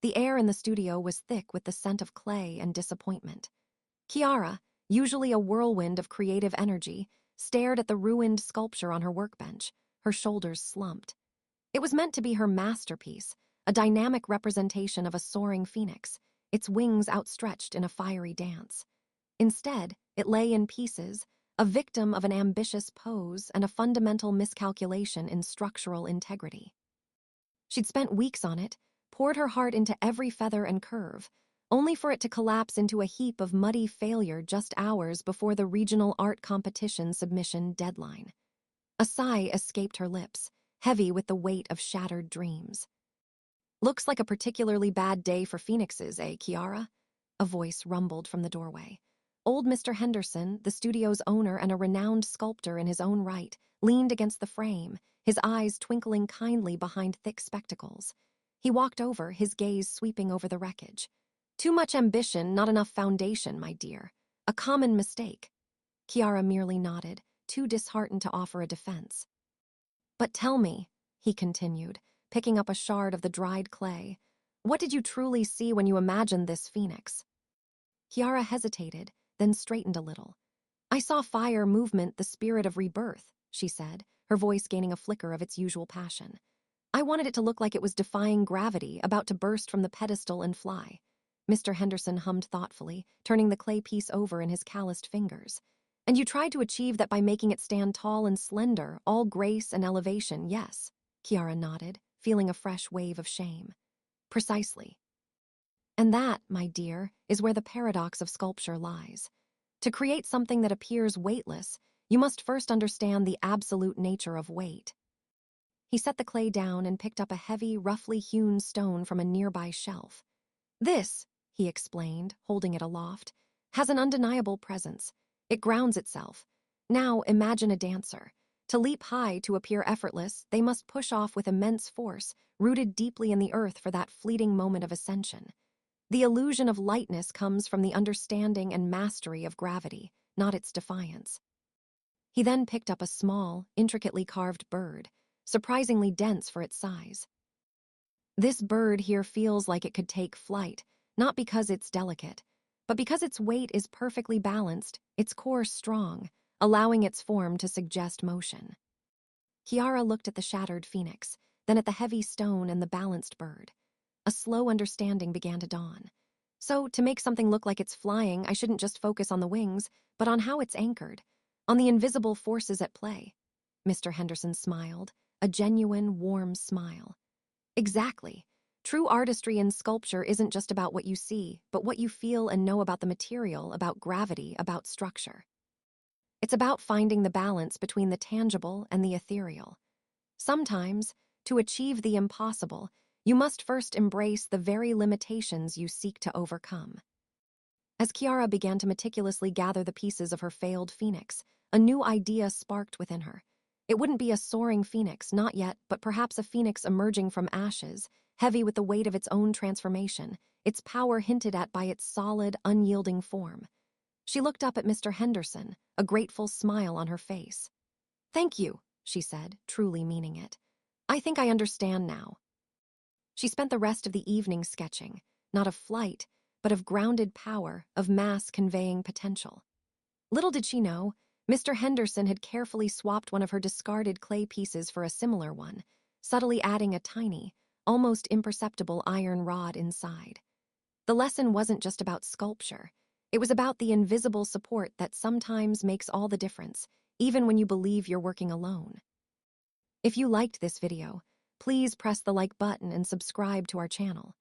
The air in the studio was thick with the scent of clay and disappointment. Kiara, usually a whirlwind of creative energy, stared at the ruined sculpture on her workbench, her shoulders slumped. It was meant to be her masterpiece, a dynamic representation of a soaring phoenix, its wings outstretched in a fiery dance. Instead, it lay in pieces, a victim of an ambitious pose and a fundamental miscalculation in structural integrity. She'd spent weeks on it, poured her heart into every feather and curve, only for it to collapse into a heap of muddy failure just hours before the regional art competition submission deadline. A sigh escaped her lips, heavy with the weight of shattered dreams. "Looks like a particularly bad day for phoenixes, eh, Kiara?" A voice rumbled from the doorway. Old Mr. Henderson, the studio's owner and a renowned sculptor in his own right, leaned against the frame, his eyes twinkling kindly behind thick spectacles. He walked over, his gaze sweeping over the wreckage. "Too much ambition, not enough foundation, my dear. A common mistake." Kiara merely nodded, too disheartened to offer a defense. "But tell me," he continued, picking up a shard of the dried clay, "what did you truly see when you imagined this phoenix?" Kiara hesitated, then straightened a little. "I saw fire, movement, the spirit of rebirth," she said, her voice gaining a flicker of its usual passion. "I wanted it to look like it was defying gravity, about to burst from the pedestal and fly." Mr. Henderson hummed thoughtfully, turning the clay piece over in his calloused fingers. "And you tried to achieve that by making it stand tall and slender, all grace and elevation, yes?" Kiara nodded, feeling a fresh wave of shame. "Precisely. And that, my dear, is where the paradox of sculpture lies. To create something that appears weightless, you must first understand the absolute nature of weight." He set the clay down and picked up a heavy, roughly hewn stone from a nearby shelf. "This," he explained, holding it aloft, "has an undeniable presence. It grounds itself. Now imagine a dancer. To leap high, to appear effortless, they must push off with immense force, rooted deeply in the earth for that fleeting moment of ascension. The illusion of lightness comes from the understanding and mastery of gravity, not its defiance." He then picked up a small, intricately carved bird, surprisingly dense for its size. "This bird here feels like it could take flight, not because it's delicate, but because its weight is perfectly balanced, its core strong, allowing its form to suggest motion." Kiara looked at the shattered phoenix, then at the heavy stone and the balanced bird. A slow understanding began to dawn. "So, to make something look like it's flying, I shouldn't just focus on the wings, but on how it's anchored, on the invisible forces at play." Mr. Henderson smiled, a genuine, warm smile. "Exactly. True artistry in sculpture isn't just about what you see, but what you feel and know about the material, about gravity, about structure. It's about finding the balance between the tangible and the ethereal. Sometimes, to achieve the impossible, you must first embrace the very limitations you seek to overcome." As Kiara began to meticulously gather the pieces of her failed phoenix, a new idea sparked within her. It wouldn't be a soaring phoenix, not yet, but perhaps a phoenix emerging from ashes, heavy with the weight of its own transformation, its power hinted at by its solid, unyielding form. She looked up at Mr. Henderson, a grateful smile on her face. "Thank you," she said, truly meaning it. "I think I understand now." She spent the rest of the evening sketching, not of flight, but of grounded power, of mass-conveying potential. Little did she know, Mr. Henderson had carefully swapped one of her discarded clay pieces for a similar one, subtly adding a tiny, almost imperceptible iron rod inside. The lesson wasn't just about sculpture. It was about the invisible support that sometimes makes all the difference, even when you believe you're working alone. If you liked this video, please press the like button and subscribe to our channel.